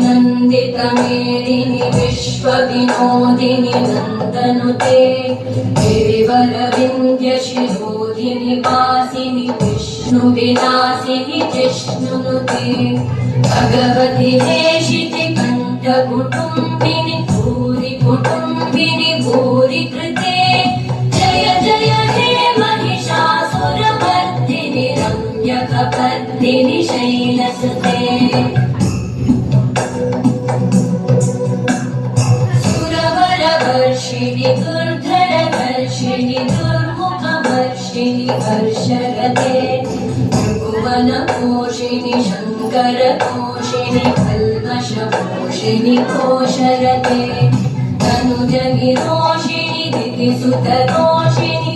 नन्दितमेदिनि विश्वविनोदिनि नन्दनुते गिरिवरविन्द्यशिरोधिनि वासिनि विष्णुविलासिनि जिष्णुनुते भगवति हेशिति कण्ठकुटुम्बिनि भूरि कुटुम्बिनि भूरि कृते जय जय हे महिषासुरमर्दिनि रम्यकपर्दिनि शैलसुते सुरवरवर्षिणि दुर्धरवर्षिणि दुर्मुखवर्षिणि हर्षरते भुवनपोषिणि शङ्करपोषिणि कल्मषपोषिणि कोशरते तनुजनिरोषिणि दितिसुतरोषिणि